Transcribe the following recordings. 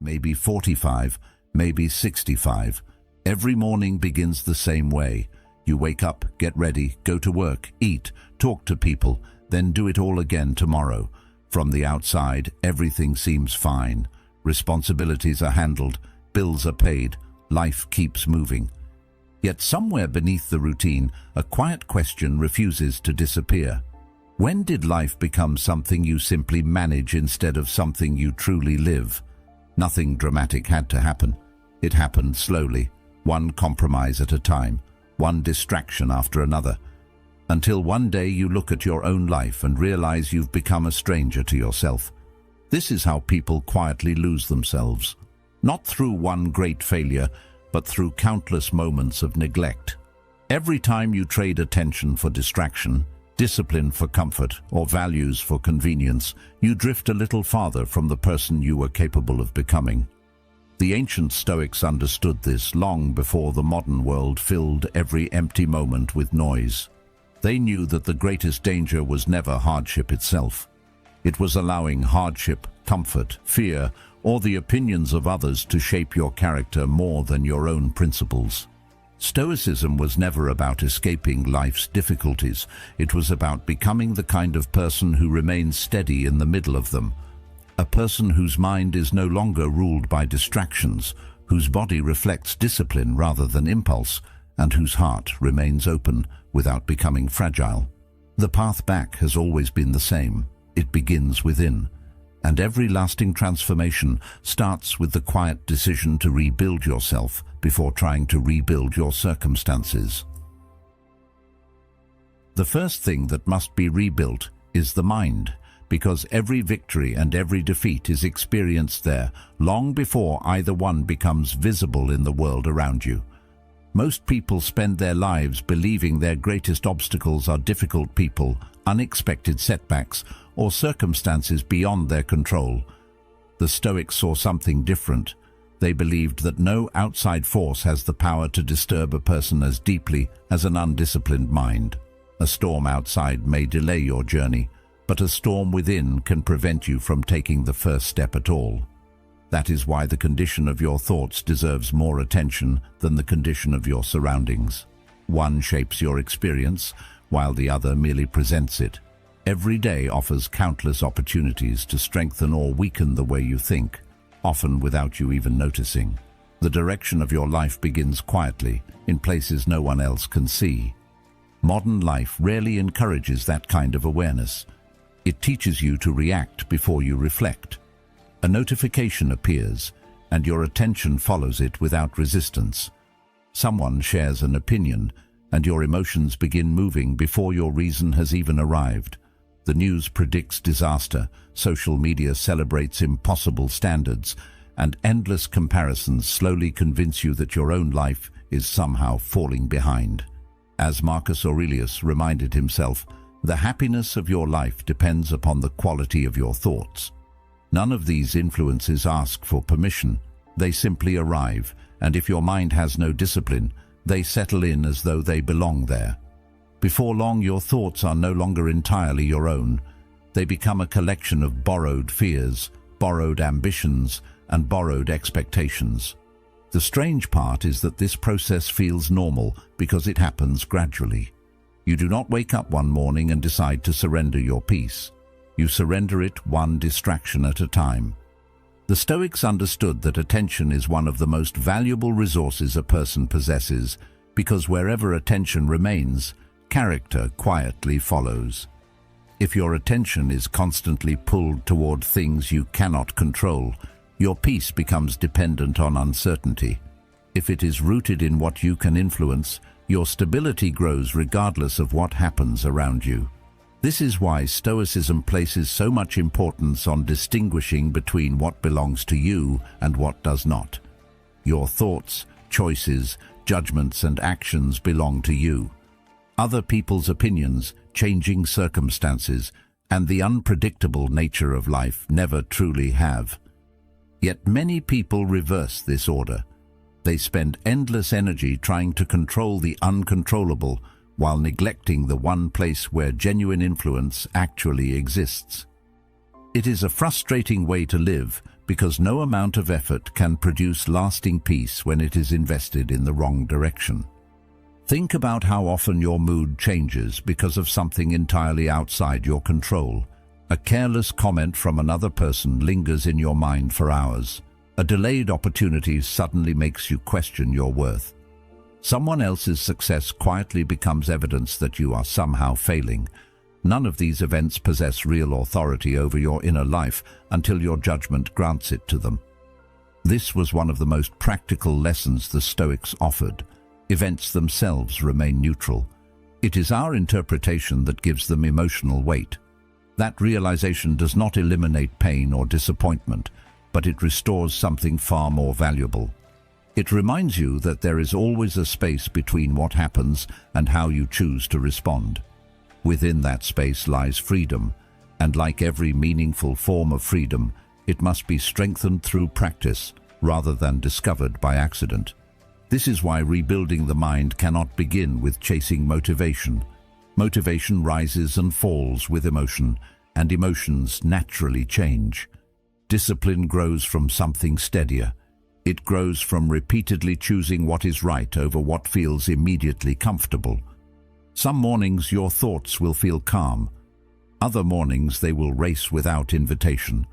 maybe 45, maybe 65. Every morning begins the same way. You wake up, get ready, go to work, eat, talk to people, then do it all again tomorrow. From the outside, everything seems fine. Responsibilities are handled, bills are paid, life keeps moving. Yet somewhere beneath the routine, a quiet question refuses to disappear. When did life become something you simply manage instead of something you truly live? Nothing dramatic had to happen. It happened slowly, one compromise at a time, one distraction after another, until one day you look at your own life and realize you've become a stranger to yourself. This is how people quietly lose themselves, not through one great failure, but through countless moments of neglect. Every time you trade attention for distraction, discipline for comfort, or values for convenience, you drift a little farther from the person you were capable of becoming. The ancient Stoics understood this long before the modern world filled every empty moment with noise. They knew that the greatest danger was never hardship itself. It was allowing hardship, comfort, fear, or the opinions of others to shape your character more than your own principles. Stoicism was never about escaping life's difficulties. It was about becoming the kind of person who remains steady in the middle of them. A person whose mind is no longer ruled by distractions, whose body reflects discipline rather than impulse, and whose heart remains open without becoming fragile. The path back has always been the same. It begins within. And every lasting transformation starts with the quiet decision to rebuild yourself before trying to rebuild your circumstances. The first thing that must be rebuilt is the mind, because every victory and every defeat is experienced there long before either one becomes visible in the world around you. Most people spend their lives believing their greatest obstacles are difficult people, unexpected setbacks, or circumstances beyond their control. The Stoics saw something different. They believed that no outside force has the power to disturb a person as deeply as an undisciplined mind. A storm outside may delay your journey, but a storm within can prevent you from taking the first step at all. That is why the condition of your thoughts deserves more attention than the condition of your surroundings. One shapes your experience, while the other merely presents it. Every day offers countless opportunities to strengthen or weaken the way you think, often without you even noticing. The direction of your life begins quietly, in places no one else can see. Modern life rarely encourages that kind of awareness. It teaches you to react before you reflect. A notification appears, and your attention follows it without resistance. Someone shares an opinion, and your emotions begin moving before your reason has even arrived. The news predicts disaster, social media celebrates impossible standards, and endless comparisons slowly convince you that your own life is somehow falling behind. As Marcus Aurelius reminded himself, the happiness of your life depends upon the quality of your thoughts. None of these influences ask for permission. They simply arrive, and if your mind has no discipline, they settle in as though they belong there. Before long, your thoughts are no longer entirely your own. They become a collection of borrowed fears, borrowed ambitions, and borrowed expectations. The strange part is that this process feels normal because it happens gradually. You do not wake up one morning and decide to surrender your peace. You surrender it one distraction at a time. The Stoics understood that attention is one of the most valuable resources a person possesses, because wherever attention remains, character quietly follows. If your attention is constantly pulled toward things you cannot control, your peace becomes dependent on uncertainty. If it is rooted in what you can influence, your stability grows regardless of what happens around you. This is why Stoicism places so much importance on distinguishing between what belongs to you and what does not. Your thoughts, choices, judgments, and actions belong to you. Other people's opinions, changing circumstances, and the unpredictable nature of life never truly have. Yet many people reverse this order. They spend endless energy trying to control the uncontrollable while neglecting the one place where genuine influence actually exists. It is a frustrating way to live because no amount of effort can produce lasting peace when it is invested in the wrong direction. Think about how often your mood changes because of something entirely outside your control. A careless comment from another person lingers in your mind for hours. A delayed opportunity suddenly makes you question your worth. Someone else's success quietly becomes evidence that you are somehow failing. None of these events possess real authority over your inner life until your judgment grants it to them. This was one of the most practical lessons the Stoics offered. Events themselves remain neutral. It is our interpretation that gives them emotional weight. That realization does not eliminate pain or disappointment, but it restores something far more valuable. It reminds you that there is always a space between what happens and how you choose to respond. Within that space lies freedom, and like every meaningful form of freedom, it must be strengthened through practice rather than discovered by accident. This is why rebuilding the mind cannot begin with chasing motivation. Motivation rises and falls with emotion, and emotions naturally change. Discipline grows from something steadier. It grows from repeatedly choosing what is right over what feels immediately comfortable. Some mornings your thoughts will feel calm. Other mornings they will race without invitation.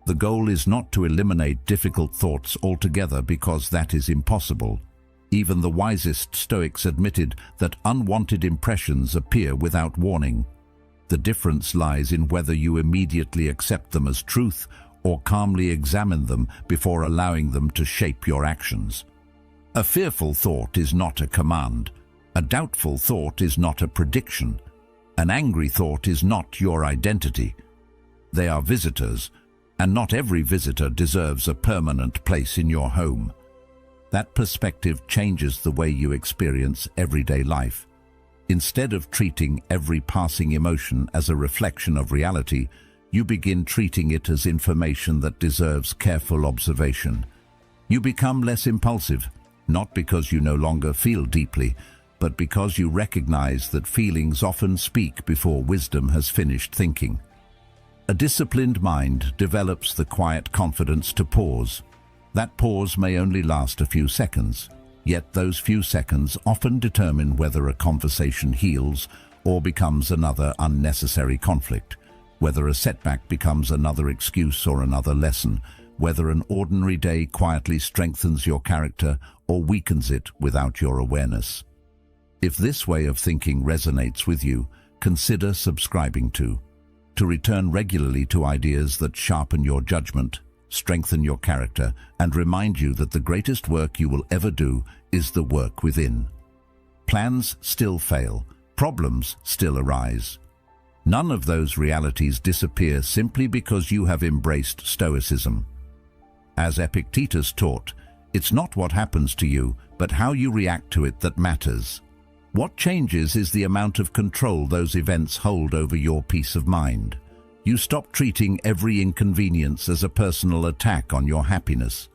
The goal is not to eliminate difficult thoughts altogether, because that is impossible. Even the wisest Stoics admitted that unwanted impressions appear without warning. The difference lies in whether you immediately accept them as truth or calmly examine them before allowing them to shape your actions. A fearful thought is not a command. A doubtful thought is not a prediction. An angry thought is not your identity. They are visitors, and not every visitor deserves a permanent place in your home. That perspective changes the way you experience everyday life. Instead of treating every passing emotion as a reflection of reality, you begin treating it as information that deserves careful observation. You become less impulsive, not because you no longer feel deeply, but because you recognize that feelings often speak before wisdom has finished thinking. A disciplined mind develops the quiet confidence to pause. That pause may only last a few seconds, yet those few seconds often determine whether a conversation heals or becomes another unnecessary conflict, whether a setback becomes another excuse or another lesson, whether an ordinary day quietly strengthens your character or weakens it without your awareness. If this way of thinking resonates with you, consider subscribing to return regularly to ideas that sharpen your judgment, strengthen your character, and remind you that the greatest work you will ever do is the work within. Plans still fail, problems still arise. None of those realities disappear simply because you have embraced Stoicism. As Epictetus taught, it's not what happens to you, but how you react to it that matters. What changes is the amount of control those events hold over your peace of mind. You stop treating every inconvenience as a personal attack on your happiness.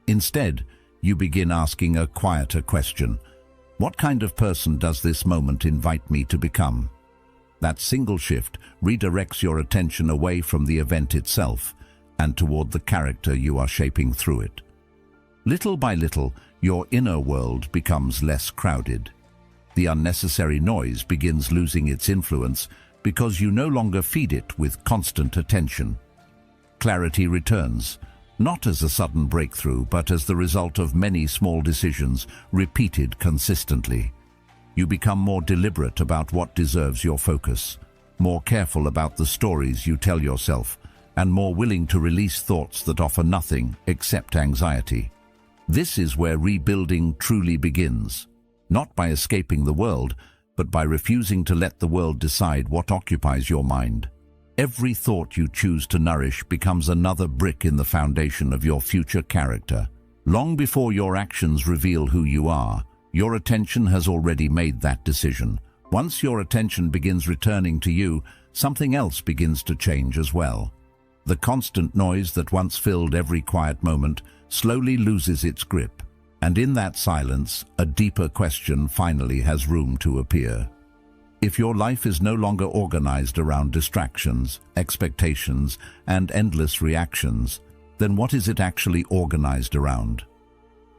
Instead, you begin asking a quieter question. What kind of person does this moment invite me to become? That single shift redirects your attention away from the event itself and toward the character you are shaping through it. Little by little, your inner world becomes less crowded. The unnecessary noise begins losing its influence because you no longer feed it with constant attention. Clarity returns, not as a sudden breakthrough, but as the result of many small decisions repeated consistently. You become more deliberate about what deserves your focus, more careful about the stories you tell yourself, and more willing to release thoughts that offer nothing except anxiety. This is where rebuilding truly begins, not by escaping the world, but by refusing to let the world decide what occupies your mind. Every thought you choose to nourish becomes another brick in the foundation of your future character. Long before your actions reveal who you are, your attention has already made that decision. Once your attention begins returning to you, something else begins to change as well. The constant noise that once filled every quiet moment slowly loses its grip, and in that silence, a deeper question finally has room to appear. If your life is no longer organized around distractions, expectations, and endless reactions, then what is it actually organized around?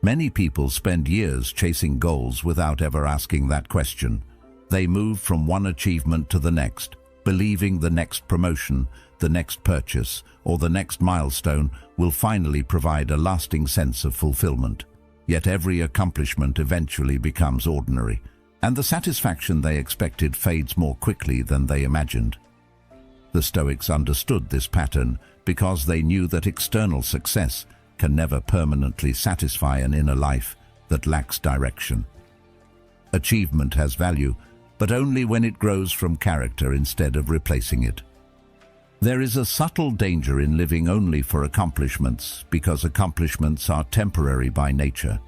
Many people spend years chasing goals without ever asking that question. They move from one achievement to the next, believing the next promotion, the next purchase, or the next milestone will finally provide a lasting sense of fulfillment. Yet every accomplishment eventually becomes ordinary, and the satisfaction they expected fades more quickly than they imagined. The Stoics understood this pattern because they knew that external success can never permanently satisfy an inner life that lacks direction. Achievement has value, but only when it grows from character instead of replacing it. There is a subtle danger in living only for accomplishments, because accomplishments are temporary by nature.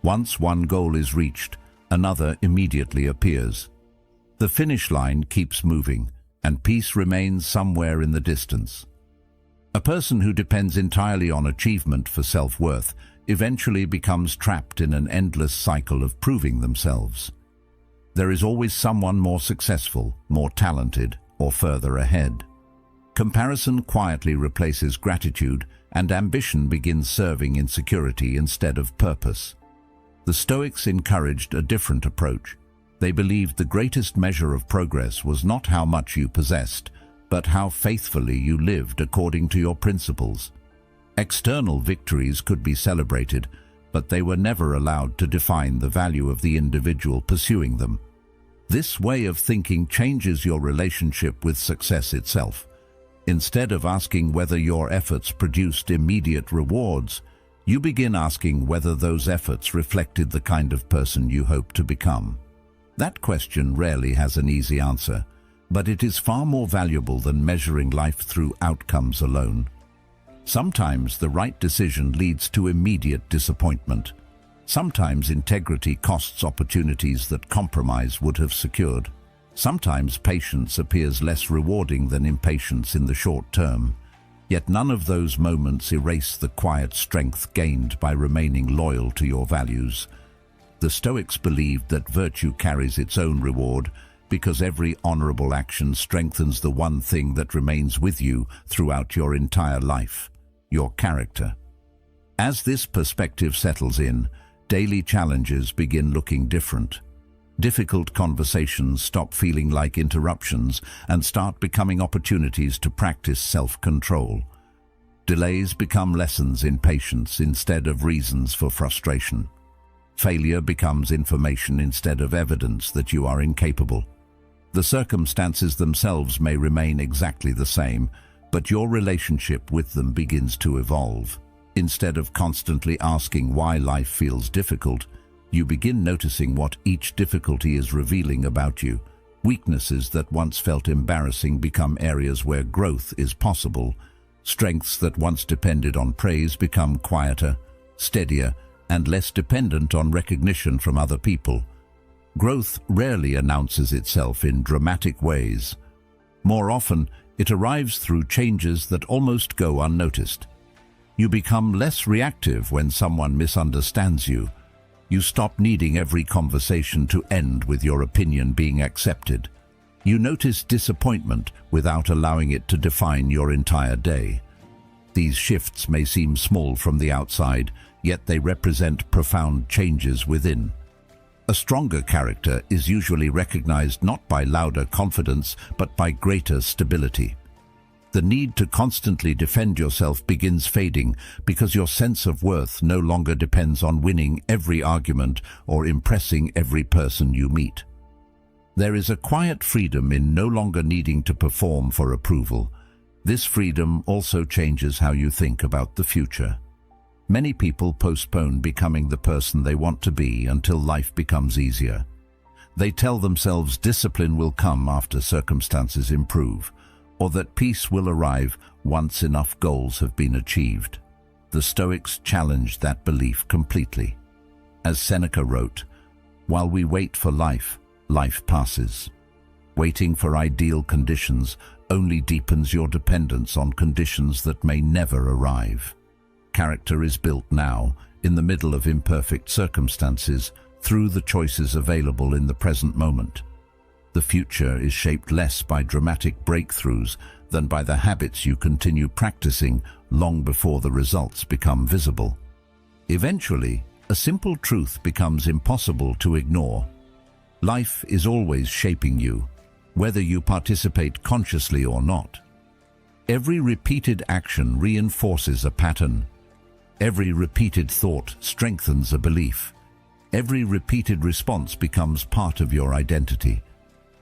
Once one goal is reached, another immediately appears. The finish line keeps moving, and peace remains somewhere in the distance. A person who depends entirely on achievement for self-worth eventually becomes trapped in an endless cycle of proving themselves. There is always someone more successful, more talented, or further ahead. Comparison quietly replaces gratitude, and ambition begins serving insecurity instead of purpose. The Stoics encouraged a different approach. They believed the greatest measure of progress was not how much you possessed, but how faithfully you lived according to your principles. External victories could be celebrated, but they were never allowed to define the value of the individual pursuing them. This way of thinking changes your relationship with success itself. Instead of asking whether your efforts produced immediate rewards, you begin asking whether those efforts reflected the kind of person you hope to become. That question rarely has an easy answer, but it is far more valuable than measuring life through outcomes alone. Sometimes the right decision leads to immediate disappointment. Sometimes integrity costs opportunities that compromise would have secured. Sometimes patience appears less rewarding than impatience in the short term. Yet none of those moments erase the quiet strength gained by remaining loyal to your values. The Stoics believed that virtue carries its own reward, because every honorable action strengthens the one thing that remains with you throughout your entire life: your character. As this perspective settles in, daily challenges begin looking different. Difficult conversations stop feeling like interruptions and start becoming opportunities to practice self-control. Delays become lessons in patience instead of reasons for frustration. Failure becomes information instead of evidence that you are incapable. The circumstances themselves may remain exactly the same, but your relationship with them begins to evolve. Instead of constantly asking why life feels difficult, you begin noticing what each difficulty is revealing about you. Weaknesses that once felt embarrassing become areas where growth is possible. Strengths that once depended on praise become quieter, steadier, and less dependent on recognition from other people. Growth rarely announces itself in dramatic ways. More often, it arrives through changes that almost go unnoticed. You become less reactive when someone misunderstands you. You stop needing every conversation to end with your opinion being accepted. You notice disappointment without allowing it to define your entire day. These shifts may seem small from the outside, yet they represent profound changes within. A stronger character is usually recognized not by louder confidence, but by greater stability. The need to constantly defend yourself begins fading because your sense of worth no longer depends on winning every argument or impressing every person you meet. There is a quiet freedom in no longer needing to perform for approval. This freedom also changes how you think about the future. Many people postpone becoming the person they want to be until life becomes easier. They tell themselves discipline will come after circumstances improve, or that peace will arrive once enough goals have been achieved. The Stoics challenged that belief completely. As Seneca wrote, "While we wait for life, life passes." Waiting for ideal conditions only deepens your dependence on conditions that may never arrive. Character is built now, in the middle of imperfect circumstances, through the choices available in the present moment. The future is shaped less by dramatic breakthroughs than by the habits you continue practicing long before the results become visible. Eventually, a simple truth becomes impossible to ignore. Life is always shaping you, whether you participate consciously or not. Every repeated action reinforces a pattern. Every repeated thought strengthens a belief. Every repeated response becomes part of your identity.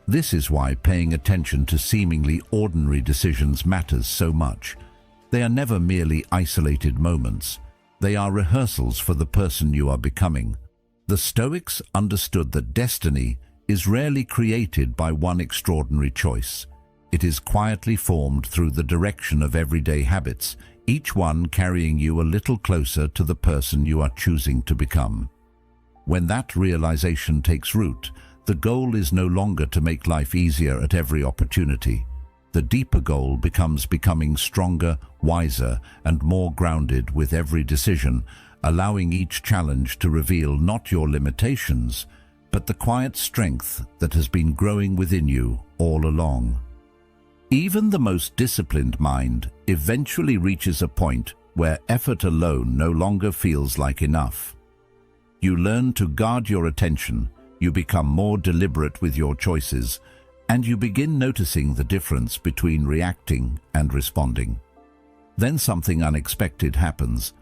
This is why paying attention to seemingly ordinary decisions matters so much. They are never merely isolated moments. They are rehearsals for the person you are becoming. The Stoics understood that destiny is rarely created by one extraordinary choice. It is quietly formed through the direction of everyday habits, each one carrying you a little closer to the person you are choosing to become. When that realization takes root, the goal is no longer to make life easier at every opportunity. The deeper goal becomes becoming stronger, wiser, and more grounded with every decision, allowing each challenge to reveal not your limitations, but the quiet strength that has been growing within you all along. Even the most disciplined mind eventually reaches a point where effort alone no longer feels like enough. You learn to guard your attention, you become more deliberate with your choices, and you begin noticing the difference between reacting and responding. Then something unexpected happens.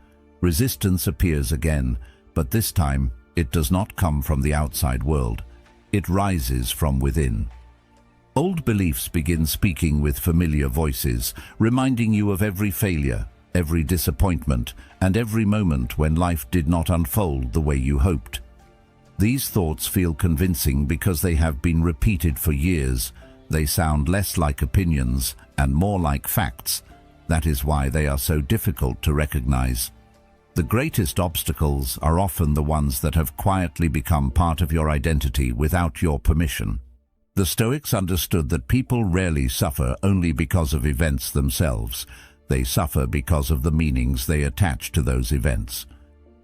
Resistance appears again, but this time it does not come from the outside world. It rises from within. Old beliefs begin speaking with familiar voices, reminding you of every failure, every disappointment, and every moment when life did not unfold the way you hoped. These thoughts feel convincing because they have been repeated for years. They sound less like opinions and more like facts. That is why they are so difficult to recognize. The greatest obstacles are often the ones that have quietly become part of your identity without your permission. The Stoics understood that people rarely suffer only because of events themselves. They suffer because of the meanings they attach to those events.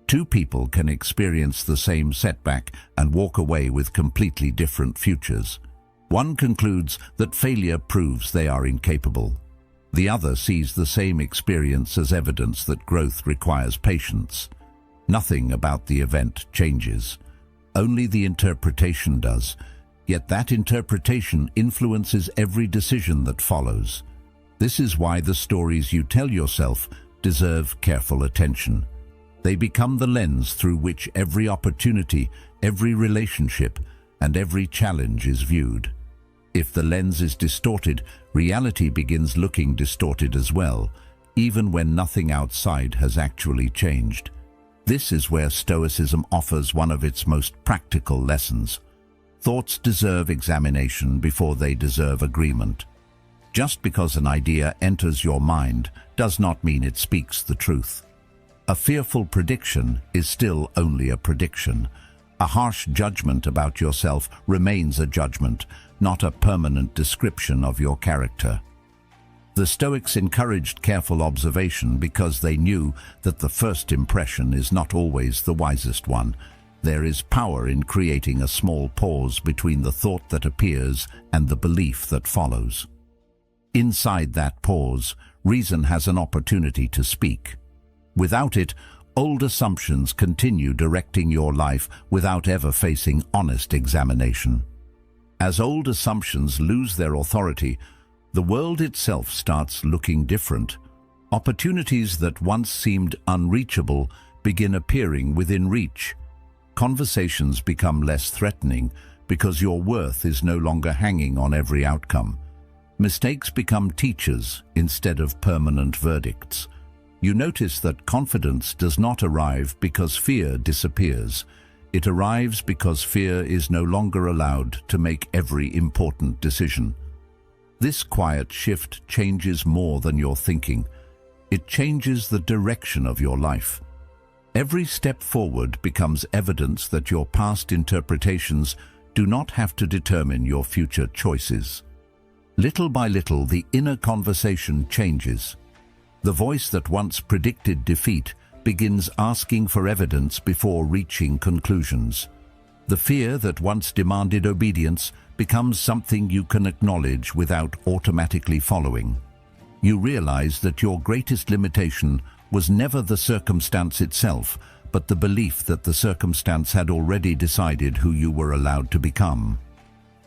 Two people can experience the same setback and walk away with completely different futures. One concludes that failure proves they are incapable. The other sees the same experience as evidence that growth requires patience. Nothing about the event changes. Only the interpretation does. Yet that interpretation influences every decision that follows. This is why the stories you tell yourself deserve careful attention. They become the lens through which every opportunity, every relationship, and every challenge is viewed. If the lens is distorted, reality begins looking distorted as well, even when nothing outside has actually changed. This is where Stoicism offers one of its most practical lessons. Thoughts deserve examination before they deserve agreement. Just because an idea enters your mind does not mean it speaks the truth. A fearful prediction is still only a prediction. A harsh judgment about yourself remains a judgment, not a permanent description of your character. The Stoics encouraged careful observation because they knew that the first impression is not always the wisest one. There is power in creating a small pause between the thought that appears and the belief that follows. Inside that pause, reason has an opportunity to speak. Without it, old assumptions continue directing your life without ever facing honest examination. As old assumptions lose their authority, the world itself starts looking different. Opportunities that once seemed unreachable begin appearing within reach. Conversations become less threatening because your worth is no longer hanging on every outcome. Mistakes become teachers instead of permanent verdicts. You notice that confidence does not arrive because fear disappears. It arrives because fear is no longer allowed to make every important decision. This quiet shift changes more than your thinking. It changes the direction of your life. Every step forward becomes evidence that your past interpretations do not have to determine your future choices. Little by little, the inner conversation changes. The voice that once predicted defeat begins asking for evidence before reaching conclusions. The fear that once demanded obedience becomes something you can acknowledge without automatically following. You realize that your greatest limitation was never the circumstance itself, but the belief that the circumstance had already decided who you were allowed to become.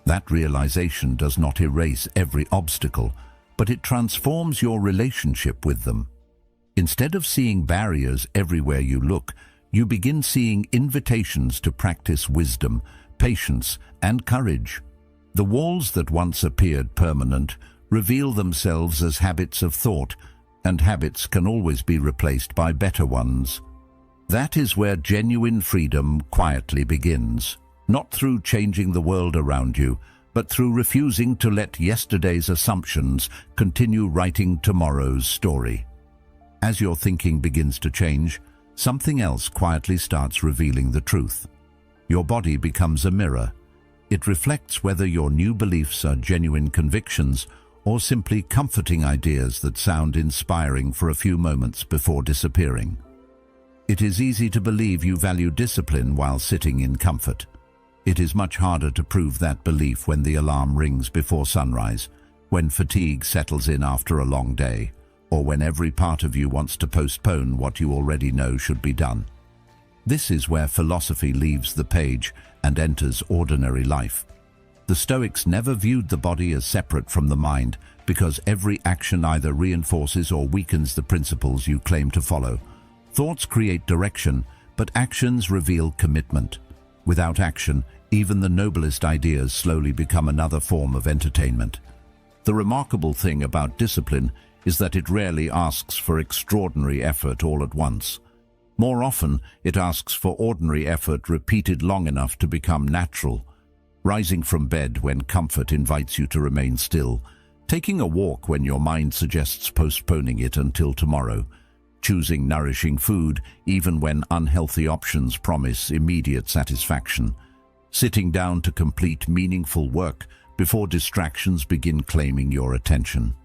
That realization does not erase every obstacle, but it transforms your relationship with them. Instead of seeing barriers everywhere you look, you begin seeing invitations to practice wisdom, patience, and courage. The walls that once appeared permanent reveal themselves as habits of thought, and habits can always be replaced by better ones. That is where genuine freedom quietly begins, not through changing the world around you, but through refusing to let yesterday's assumptions continue writing tomorrow's story. As your thinking begins to change, something else quietly starts revealing the truth. Your body becomes a mirror. It reflects whether your new beliefs are genuine convictions or simply comforting ideas that sound inspiring for a few moments before disappearing. It is easy to believe you value discipline while sitting in comfort. It is much harder to prove that belief when the alarm rings before sunrise, when fatigue settles in after a long day, or when every part of you wants to postpone what you already know should be done. This is where philosophy leaves the page and enters ordinary life. The Stoics never viewed the body as separate from the mind, because every action either reinforces or weakens the principles you claim to follow. Thoughts create direction, but actions reveal commitment. Without action, even the noblest ideas slowly become another form of entertainment. The remarkable thing about discipline is that it rarely asks for extraordinary effort all at once. More often, it asks for ordinary effort repeated long enough to become natural. Rising from bed when comfort invites you to remain still, taking a walk when your mind suggests postponing it until tomorrow, choosing nourishing food even when unhealthy options promise immediate satisfaction, sitting down to complete meaningful work before distractions begin claiming your attention.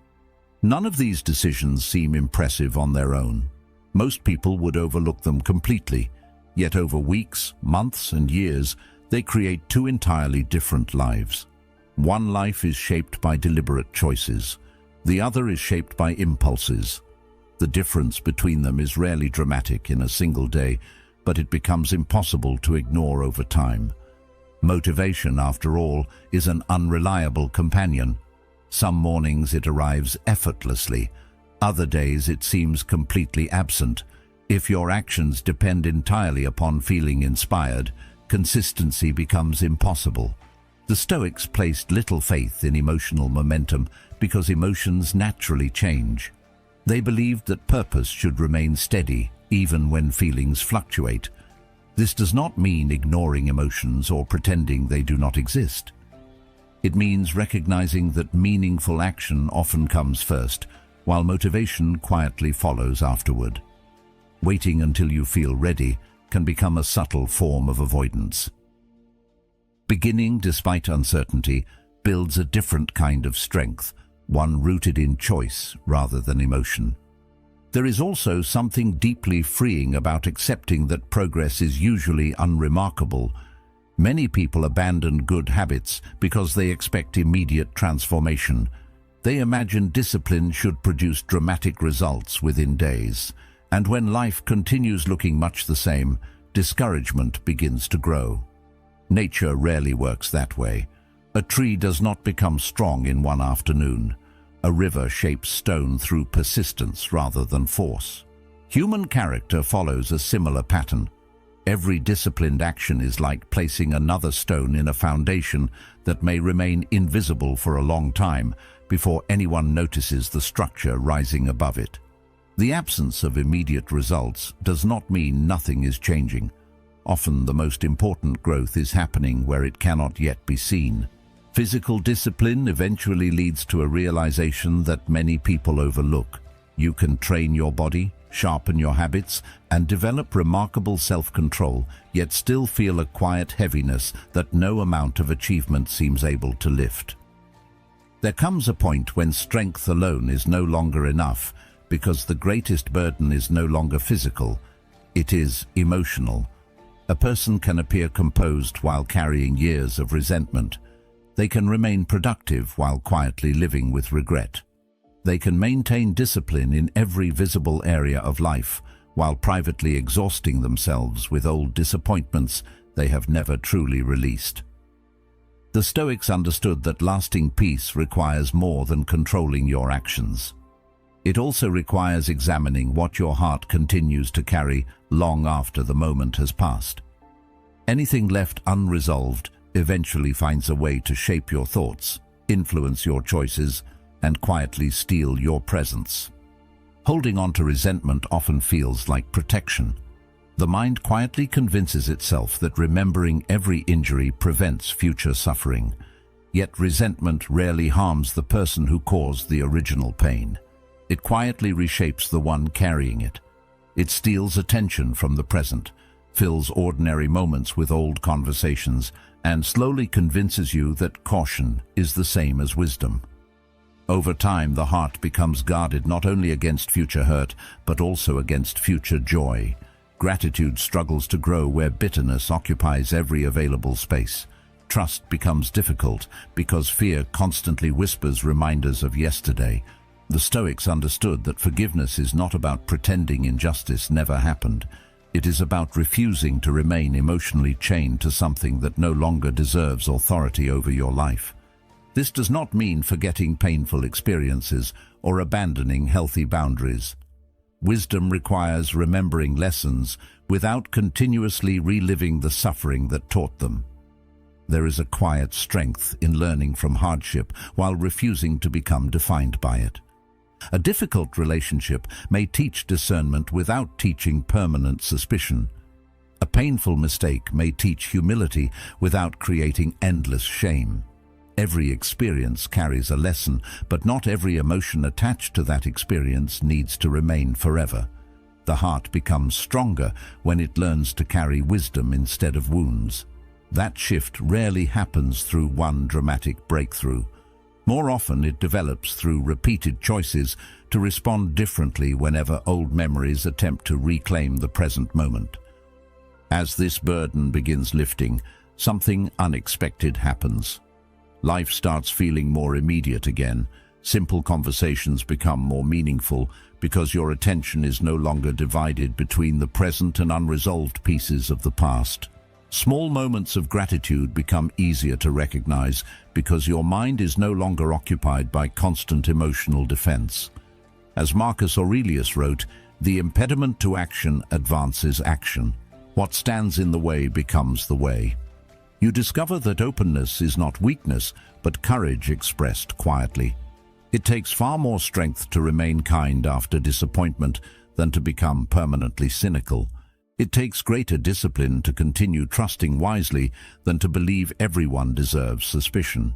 None of these decisions seem impressive on their own. Most people would overlook them completely, yet over weeks, months, and years, they create two entirely different lives. One life is shaped by deliberate choices. The other is shaped by impulses. The difference between them is rarely dramatic in a single day, but it becomes impossible to ignore over time. Motivation, after all, is an unreliable companion. Some mornings it arrives effortlessly. Other days it seems completely absent. If your actions depend entirely upon feeling inspired, consistency becomes impossible. The Stoics placed little faith in emotional momentum because emotions naturally change. They believed that purpose should remain steady even when feelings fluctuate. This does not mean ignoring emotions or pretending they do not exist. It means recognizing that meaningful action often comes first, while motivation quietly follows afterward. Waiting until you feel ready can become a subtle form of avoidance. Beginning despite uncertainty builds a different kind of strength, one rooted in choice rather than emotion. There is also something deeply freeing about accepting that progress is usually unremarkable. Many people abandon good habits because they expect immediate transformation. They imagine discipline should produce dramatic results within days. And when life continues looking much the same, discouragement begins to grow. Nature rarely works that way. A tree does not become strong in one afternoon. A river shapes stone through persistence rather than force. Human character follows a similar pattern. Every disciplined action is like placing another stone in a foundation that may remain invisible for a long time before anyone notices the structure rising above it. The absence of immediate results does not mean nothing is changing. Often the most important growth is happening where it cannot yet be seen. Physical discipline eventually leads to a realization that many people overlook. You can train your body, sharpen your habits, and develop remarkable self-control, yet still feel a quiet heaviness that no amount of achievement seems able to lift. There comes a point when strength alone is no longer enough, because the greatest burden is no longer physical, it is emotional. A person can appear composed while carrying years of resentment. They can remain productive while quietly living with regret. They can maintain discipline in every visible area of life, while privately exhausting themselves with old disappointments they have never truly released. The Stoics understood that lasting peace requires more than controlling your actions. It also requires examining what your heart continues to carry long after the moment has passed. Anything left unresolved eventually finds a way to shape your thoughts, influence your choices, and quietly steal your presence. Holding on to resentment often feels like protection. The mind quietly convinces itself that remembering every injury prevents future suffering. Yet resentment rarely harms the person who caused the original pain. It quietly reshapes the one carrying it. It steals attention from the present, fills ordinary moments with old conversations, and slowly convinces you that caution is the same as wisdom. Over time, the heart becomes guarded not only against future hurt, but also against future joy. Gratitude struggles to grow where bitterness occupies every available space. Trust becomes difficult because fear constantly whispers reminders of yesterday. The Stoics understood that forgiveness is not about pretending injustice never happened. It is about refusing to remain emotionally chained to something that no longer deserves authority over your life. This does not mean forgetting painful experiences or abandoning healthy boundaries. Wisdom requires remembering lessons without continuously reliving the suffering that taught them. There is a quiet strength in learning from hardship while refusing to become defined by it. A difficult relationship may teach discernment without teaching permanent suspicion. A painful mistake may teach humility without creating endless shame. Every experience carries a lesson, but not every emotion attached to that experience needs to remain forever. The heart becomes stronger when it learns to carry wisdom instead of wounds. That shift rarely happens through one dramatic breakthrough. More often, it develops through repeated choices to respond differently whenever old memories attempt to reclaim the present moment. As this burden begins lifting, something unexpected happens. Life starts feeling more immediate again. Simple conversations become more meaningful because your attention is no longer divided between the present and unresolved pieces of the past. Small moments of gratitude become easier to recognize because your mind is no longer occupied by constant emotional defense. As Marcus Aurelius wrote, "The impediment to action advances action. What stands in the way becomes the way." You discover that openness is not weakness, but courage expressed quietly. It takes far more strength to remain kind after disappointment than to become permanently cynical. It takes greater discipline to continue trusting wisely than to believe everyone deserves suspicion.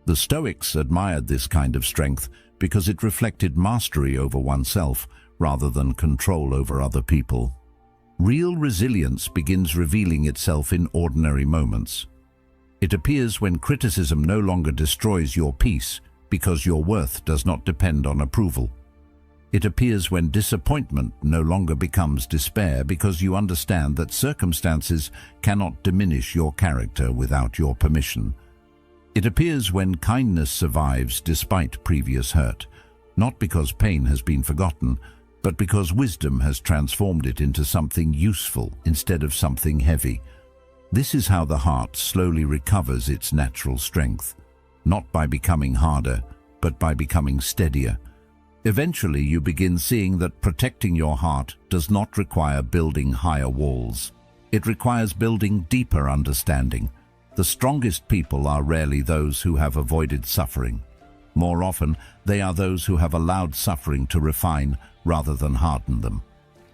The Stoics admired this kind of strength because it reflected mastery over oneself rather than control over other people. Real resilience begins revealing itself in ordinary moments. It appears when criticism no longer destroys your peace because your worth does not depend on approval. It appears when disappointment no longer becomes despair because you understand that circumstances cannot diminish your character without your permission. It appears when kindness survives despite previous hurt, not because pain has been forgotten, but because wisdom has transformed it into something useful instead of something heavy. This is how the heart slowly recovers its natural strength, not by becoming harder, but by becoming steadier. Eventually, you begin seeing that protecting your heart does not require building higher walls. It requires building deeper understanding. The strongest people are rarely those who have avoided suffering. More often, they are those who have allowed suffering to refine rather than harden them.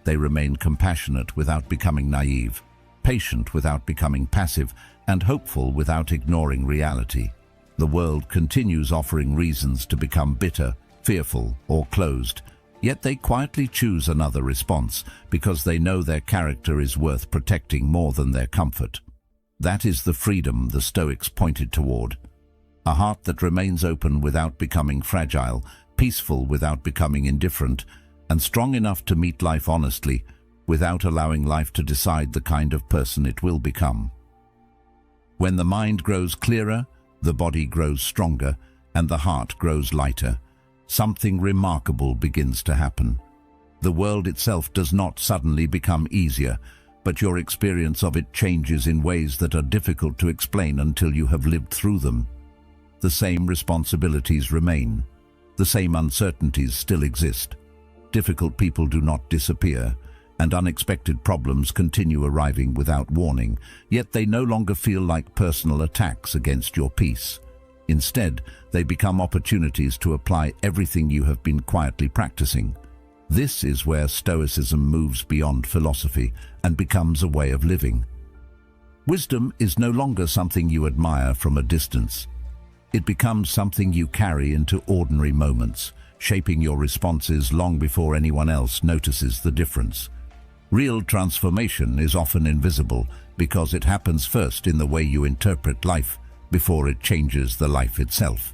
They remain compassionate without becoming naive, patient without becoming passive, and hopeful without ignoring reality. The world continues offering reasons to become bitter, fearful, or closed, yet they quietly choose another response because they know their character is worth protecting more than their comfort. That is the freedom the Stoics pointed toward. A heart that remains open without becoming fragile, peaceful without becoming indifferent, and strong enough to meet life honestly without allowing life to decide the kind of person it will become. When the mind grows clearer, the body grows stronger, and the heart grows lighter. something remarkable begins to happen. The world itself does not suddenly become easier, but your experience of it changes in ways that are difficult to explain until you have lived through them. The same responsibilities remain. The same uncertainties still exist. Difficult people do not disappear, and unexpected problems continue arriving without warning, yet they no longer feel like personal attacks against your peace. Instead, they become opportunities to apply everything you have been quietly practicing. This is where Stoicism moves beyond philosophy and becomes a way of living. Wisdom is no longer something you admire from a distance. It becomes something you carry into ordinary moments, shaping your responses long before anyone else notices the difference. Real transformation is often invisible because it happens first in the way you interpret life before it changes the life itself.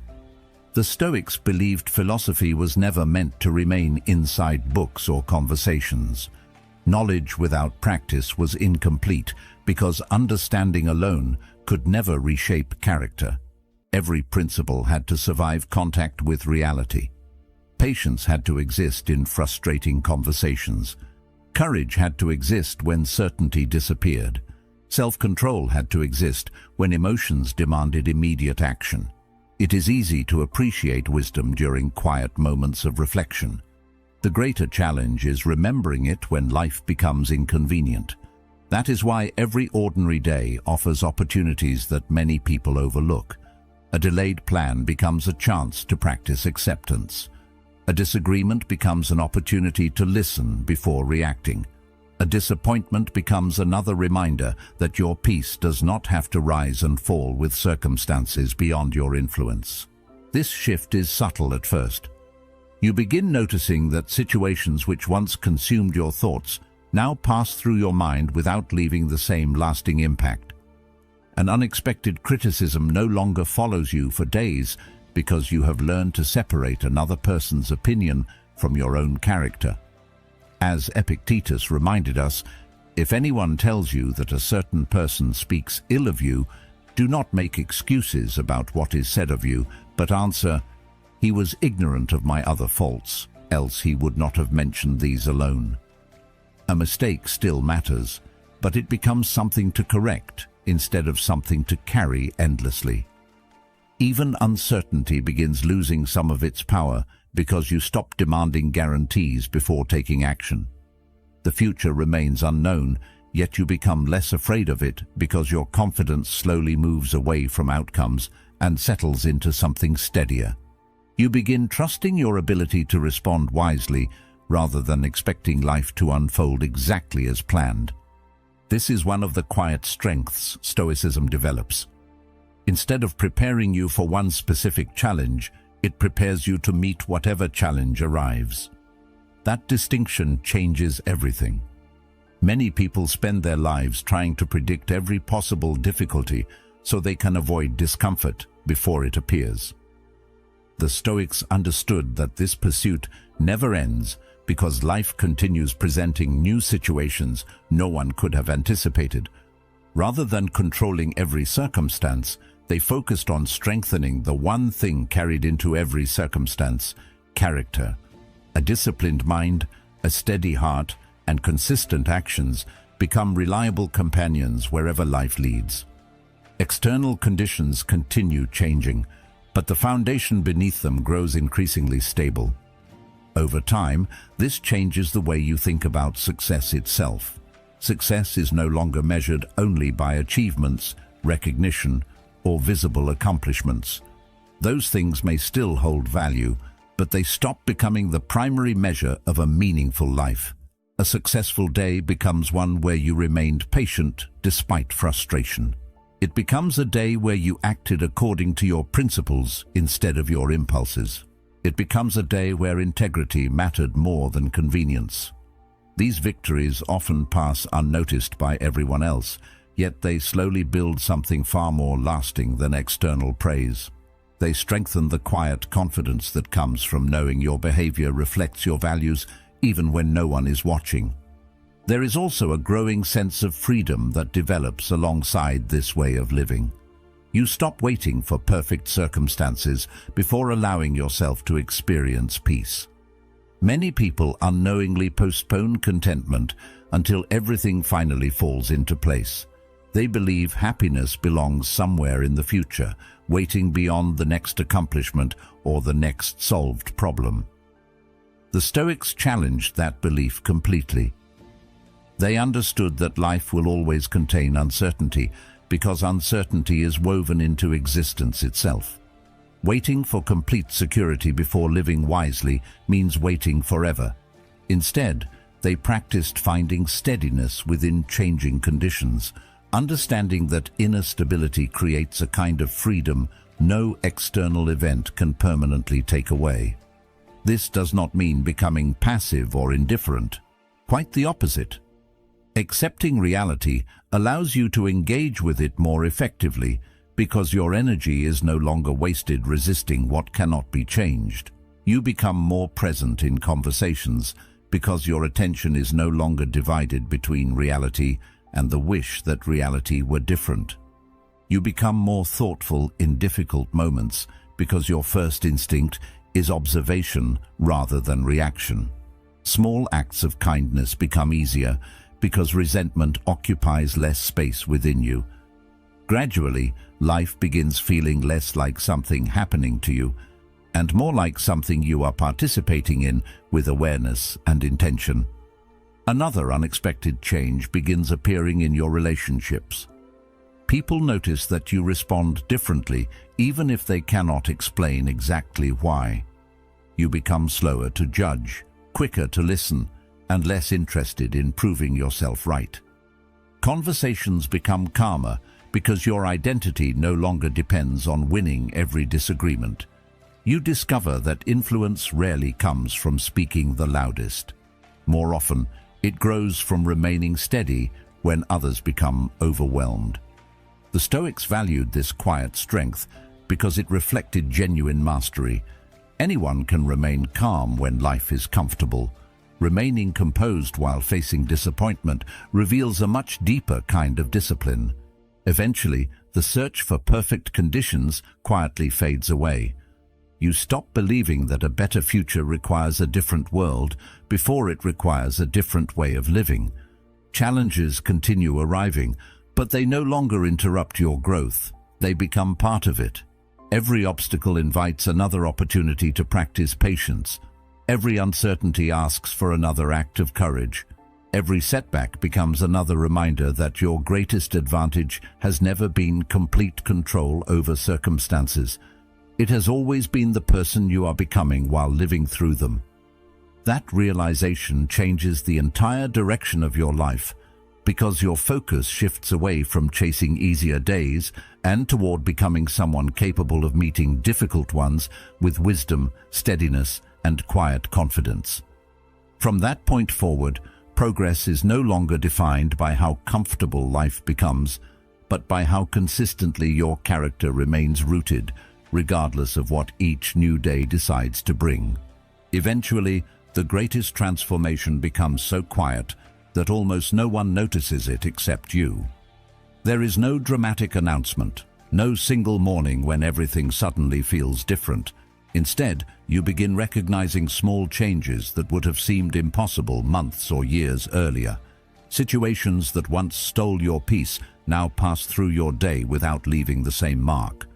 The Stoics believed philosophy was never meant to remain inside books or conversations. Knowledge without practice was incomplete because understanding alone could never reshape character. Every principle had to survive contact with reality. Patience had to exist in frustrating conversations. Courage had to exist when certainty disappeared. Self-control had to exist when emotions demanded immediate action. It is easy to appreciate wisdom during quiet moments of reflection. The greater challenge is remembering it when life becomes inconvenient. That is why every ordinary day offers opportunities that many people overlook. A delayed plan becomes a chance to practice acceptance. A disagreement becomes an opportunity to listen before reacting. A disappointment becomes another reminder that your peace does not have to rise and fall with circumstances beyond your influence. This shift is subtle at first. You begin noticing that situations which once consumed your thoughts now pass through your mind without leaving the same lasting impact. An unexpected criticism no longer follows you for days because you have learned to separate another person's opinion from your own character. As Epictetus reminded us, if anyone tells you that a certain person speaks ill of you, do not make excuses about what is said of you, but answer, "He was ignorant of my other faults, else he would not have mentioned these alone." A mistake still matters, but it becomes something to correct instead of something to carry endlessly. Even uncertainty begins losing some of its power because you stop demanding guarantees before taking action. The future remains unknown, yet you become less afraid of it because your confidence slowly moves away from outcomes and settles into something steadier. You begin trusting your ability to respond wisely rather than expecting life to unfold exactly as planned. This is one of the quiet strengths Stoicism develops. Instead of preparing you for one specific challenge, it prepares you to meet whatever challenge arrives. That distinction changes everything. Many people spend their lives trying to predict every possible difficulty so they can avoid discomfort before it appears. The Stoics understood that this pursuit never ends because life continues presenting new situations no one could have anticipated. Rather than controlling every circumstance, they focused on strengthening the one thing carried into every circumstance: character. A disciplined mind, a steady heart, and consistent actions become reliable companions wherever life leads. External conditions continue changing, but the foundation beneath them grows increasingly stable. Over time, this changes the way you think about success itself. Success is no longer measured only by achievements, recognition, or visible accomplishments. Those things may still hold value, but they stop becoming the primary measure of a meaningful life. A successful day becomes one where you remained patient despite frustration. It becomes a day where you acted according to your principles instead of your impulses. It becomes a day where integrity mattered more than convenience. These victories often pass unnoticed by everyone else, yet they slowly build something far more lasting than external praise. They strengthen the quiet confidence that comes from knowing your behavior reflects your values even when no one is watching. There is also a growing sense of freedom that develops alongside this way of living. You stop waiting for perfect circumstances before allowing yourself to experience peace. Many people unknowingly postpone contentment until everything finally falls into place. They believe happiness belongs somewhere in the future, waiting beyond the next accomplishment or the next solved problem. The Stoics challenged that belief completely. They understood that life will always contain uncertainty, because uncertainty is woven into existence itself. Waiting for complete security before living wisely means waiting forever. Instead, they practiced finding steadiness within changing conditions, understanding that inner stability creates a kind of freedom no external event can permanently take away. This does not mean becoming passive or indifferent. Quite the opposite. Accepting reality allows you to engage with it more effectively because your energy is no longer wasted resisting what cannot be changed. You become more present in conversations because your attention is no longer divided between reality and the wish that reality were different. You become more thoughtful in difficult moments because your first instinct is observation rather than reaction. Small acts of kindness become easier because resentment occupies less space within you. Gradually, life begins feeling less like something happening to you and more like something you are participating in with awareness and intention. Another unexpected change begins appearing in your relationships. People notice that you respond differently even if they cannot explain exactly why. You become slower to judge, quicker to listen, and less interested in proving yourself right. Conversations become calmer because your identity no longer depends on winning every disagreement. You discover that influence rarely comes from speaking the loudest. More often, it grows from remaining steady when others become overwhelmed. The Stoics valued this quiet strength because it reflected genuine mastery. Anyone can remain calm when life is comfortable. Remaining composed while facing disappointment reveals a much deeper kind of discipline. Eventually, the search for perfect conditions quietly fades away. You stop believing that a better future requires a different world before it requires a different way of living. Challenges continue arriving, but they no longer interrupt your growth. They become part of it. Every obstacle invites another opportunity to practice patience. Every uncertainty asks for another act of courage. Every setback becomes another reminder that your greatest advantage has never been complete control over circumstances. It has always been the person you are becoming while living through them. That realization changes the entire direction of your life because your focus shifts away from chasing easier days and toward becoming someone capable of meeting difficult ones with wisdom, steadiness, and quiet confidence. From that point forward, progress is no longer defined by how comfortable life becomes, but by how consistently your character remains rooted, regardless of what each new day decides to bring. Eventually, the greatest transformation becomes so quiet that almost no one notices it except you. There is no dramatic announcement, no single morning when everything suddenly feels different. Instead, you begin recognizing small changes that would have seemed impossible months or years earlier. Situations that once stole your peace now pass through your day without leaving the same mark.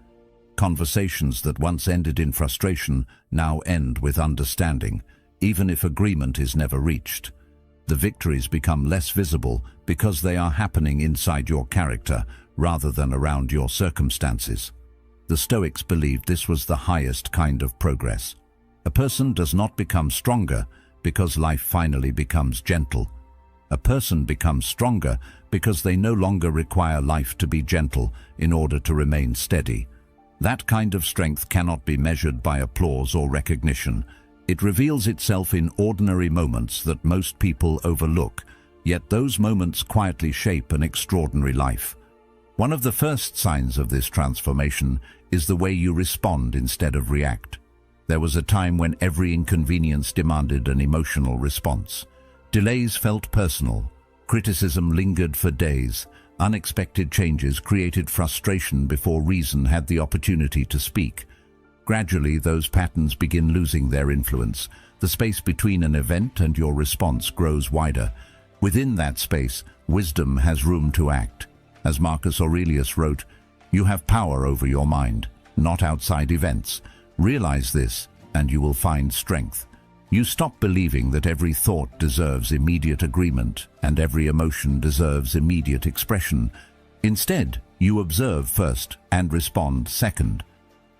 Conversations that once ended in frustration now end with understanding, even if agreement is never reached. The victories become less visible because they are happening inside your character rather than around your circumstances. The Stoics believed this was the highest kind of progress. A person does not become stronger because life finally becomes gentle. A person becomes stronger because they no longer require life to be gentle in order to remain steady. That kind of strength cannot be measured by applause or recognition. It reveals itself in ordinary moments that most people overlook, yet those moments quietly shape an extraordinary life. One of the first signs of this transformation is the way you respond instead of react. There was a time when every inconvenience demanded an emotional response. Delays felt personal. Criticism lingered for days. Unexpected changes created frustration before reason had the opportunity to speak. Gradually, those patterns begin losing their influence. The space between an event and your response grows wider. Within that space, wisdom has room to act. As Marcus Aurelius wrote, "You have power over your mind, not outside events. Realize this, and you will find strength." You stop believing that every thought deserves immediate agreement and every emotion deserves immediate expression. Instead, you observe first and respond second.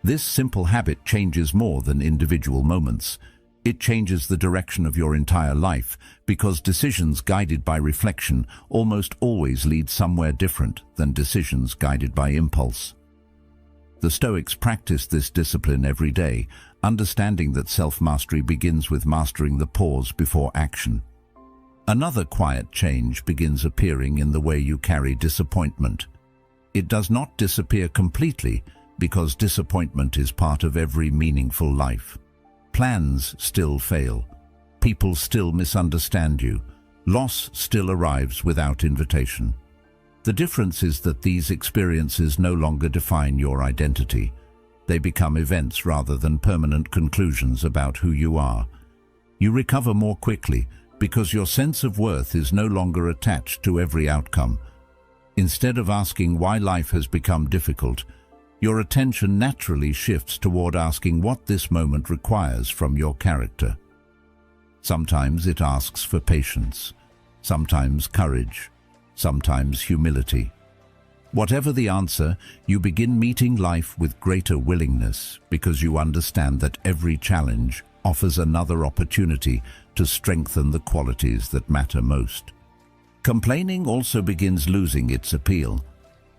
This simple habit changes more than individual moments. It changes the direction of your entire life, because decisions guided by reflection almost always lead somewhere different than decisions guided by impulse. The Stoics practiced this discipline every day, understanding that self-mastery begins with mastering the pause before action. Another quiet change begins appearing in the way you carry disappointment. It does not disappear completely, because disappointment is part of every meaningful life. Plans still fail. People still misunderstand you. Loss still arrives without invitation. The difference is that these experiences no longer define your identity. They become events rather than permanent conclusions about who you are. You recover more quickly because your sense of worth is no longer attached to every outcome. Instead of asking why life has become difficult, your attention naturally shifts toward asking what this moment requires from your character. Sometimes it asks for patience, sometimes courage, sometimes humility. Whatever the answer, you begin meeting life with greater willingness because you understand that every challenge offers another opportunity to strengthen the qualities that matter most. Complaining also begins losing its appeal.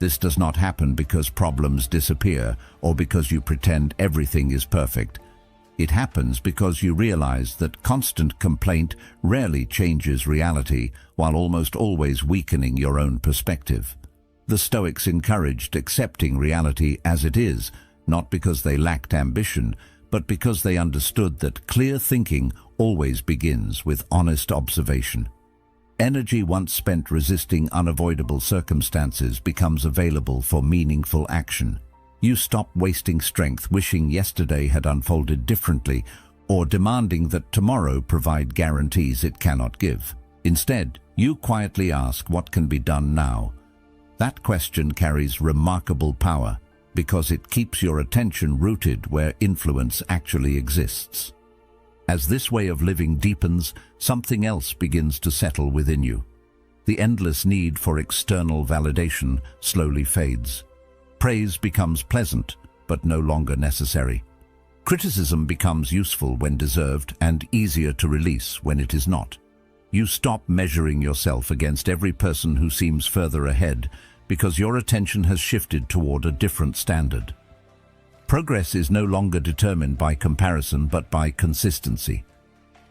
This does not happen because problems disappear or because you pretend everything is perfect. It happens because you realize that constant complaint rarely changes reality, while almost always weakening your own perspective. The Stoics encouraged accepting reality as it is, not because they lacked ambition, but because they understood that clear thinking always begins with honest observation. Energy once spent resisting unavoidable circumstances becomes available for meaningful action. You stop wasting strength wishing yesterday had unfolded differently or demanding that tomorrow provide guarantees it cannot give. Instead, you quietly ask what can be done now. That question carries remarkable power because it keeps your attention rooted where influence actually exists. As this way of living deepens, something else begins to settle within you. The endless need for external validation slowly fades. Praise becomes pleasant, but no longer necessary. Criticism becomes useful when deserved and easier to release when it is not. You stop measuring yourself against every person who seems further ahead because your attention has shifted toward a different standard. Progress is no longer determined by comparison but by consistency.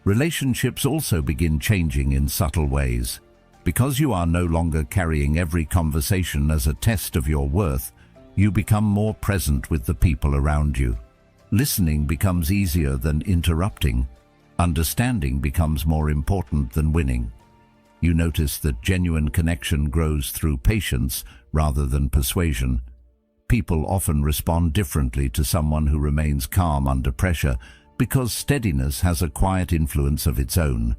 Relationships also begin changing in subtle ways. Because you are no longer carrying every conversation as a test of your worth, you become more present with the people around you. Listening becomes easier than interrupting. Understanding becomes more important than winning. You notice that genuine connection grows through patience rather than persuasion. People often respond differently to someone who remains calm under pressure because steadiness has a quiet influence of its own.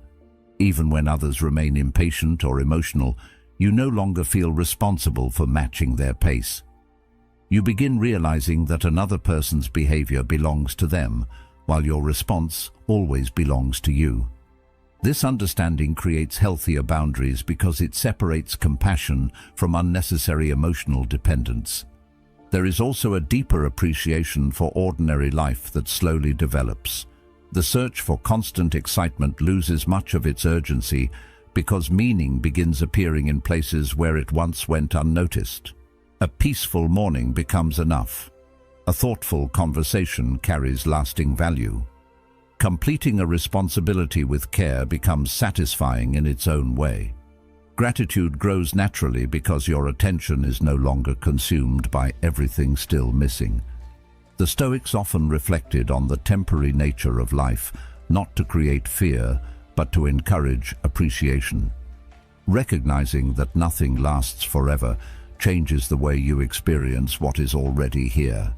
Even when others remain impatient or emotional, you no longer feel responsible for matching their pace. You begin realizing that another person's behavior belongs to them, while your response always belongs to you. This understanding creates healthier boundaries because it separates compassion from unnecessary emotional dependence. There is also a deeper appreciation for ordinary life that slowly develops. The search for constant excitement loses much of its urgency because meaning begins appearing in places where it once went unnoticed. A peaceful morning becomes enough. A thoughtful conversation carries lasting value. Completing a responsibility with care becomes satisfying in its own way. Gratitude grows naturally because your attention is no longer consumed by everything still missing. The Stoics often reflected on the temporary nature of life, not to create fear, but to encourage appreciation. Recognizing that nothing lasts forever changes the way you experience what is already here.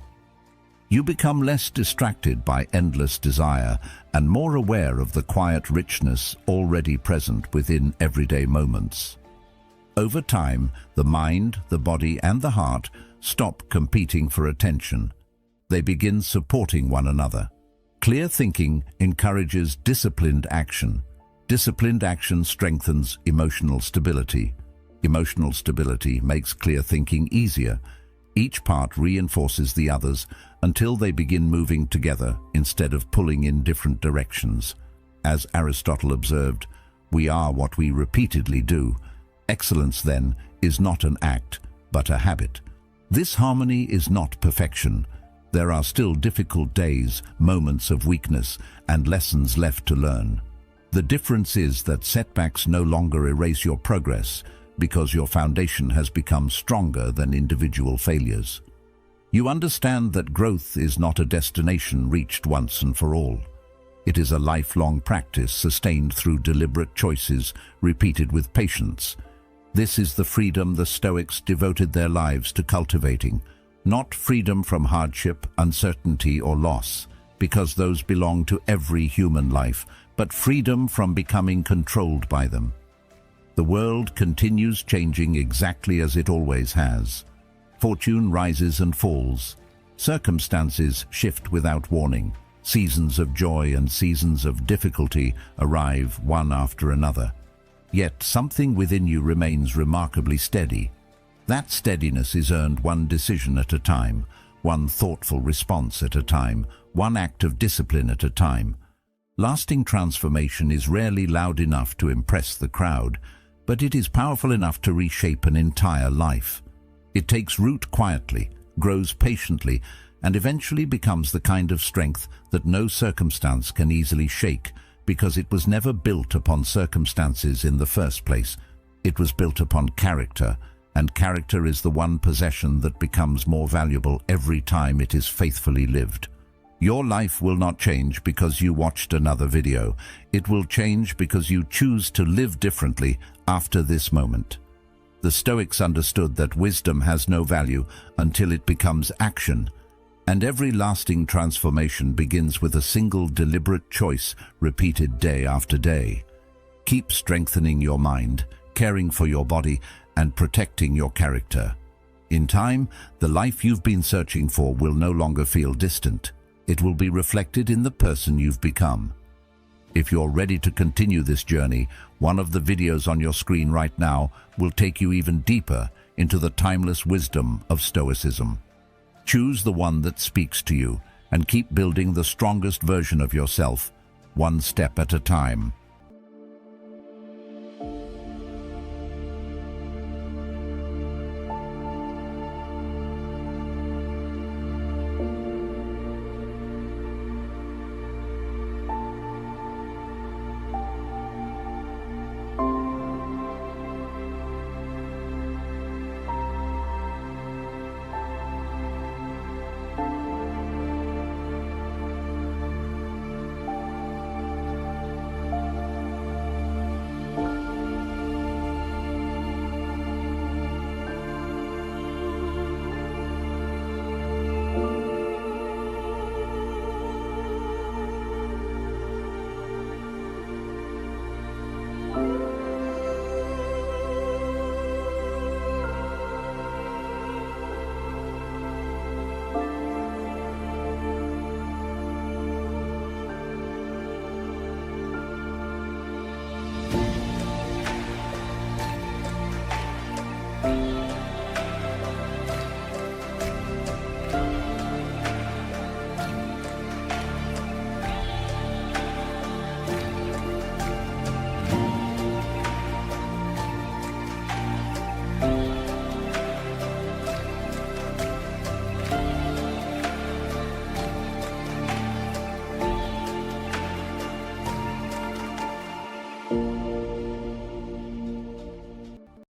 You become less distracted by endless desire and more aware of the quiet richness already present within everyday moments. Over time, the mind, the body, and the heart stop competing for attention. They begin supporting one another. Clear thinking encourages disciplined action. Disciplined action strengthens emotional stability. Emotional stability makes clear thinking easier. Each part reinforces the others until they begin moving together instead of pulling in different directions. As Aristotle observed, we are what we repeatedly do. Excellence, then, is not an act, but a habit. This harmony is not perfection. There are still difficult days, moments of weakness, and lessons left to learn. The difference is that setbacks no longer erase your progress because your foundation has become stronger than individual failures. You understand that growth is not a destination reached once and for all. It is a lifelong practice sustained through deliberate choices repeated with patience. This is the freedom the Stoics devoted their lives to cultivating, not freedom from hardship, uncertainty, or loss, because those belong to every human life, but freedom from becoming controlled by them. The world continues changing exactly as it always has. Fortune rises and falls. Circumstances shift without warning. Seasons of joy and seasons of difficulty arrive one after another. Yet something within you remains remarkably steady. That steadiness is earned one decision at a time, one thoughtful response at a time, one act of discipline at a time. Lasting transformation is rarely loud enough to impress the crowd, but it is powerful enough to reshape an entire life. It takes root quietly, grows patiently, and eventually becomes the kind of strength that no circumstance can easily shake, because it was never built upon circumstances in the first place. It was built upon character, and character is the one possession that becomes more valuable every time it is faithfully lived. Your life will not change because you watched another video. It will change because you choose to live differently after this moment. The Stoics understood that wisdom has no value until it becomes action, and every lasting transformation begins with a single deliberate choice repeated day after day. Keep strengthening your mind, caring for your body, and protecting your character. In time, the life you've been searching for will no longer feel distant. It will be reflected in the person you've become. If you're ready to continue this journey, one of the videos on your screen right now will take you even deeper into the timeless wisdom of Stoicism. Choose the one that speaks to you and keep building the strongest version of yourself, one step at a time.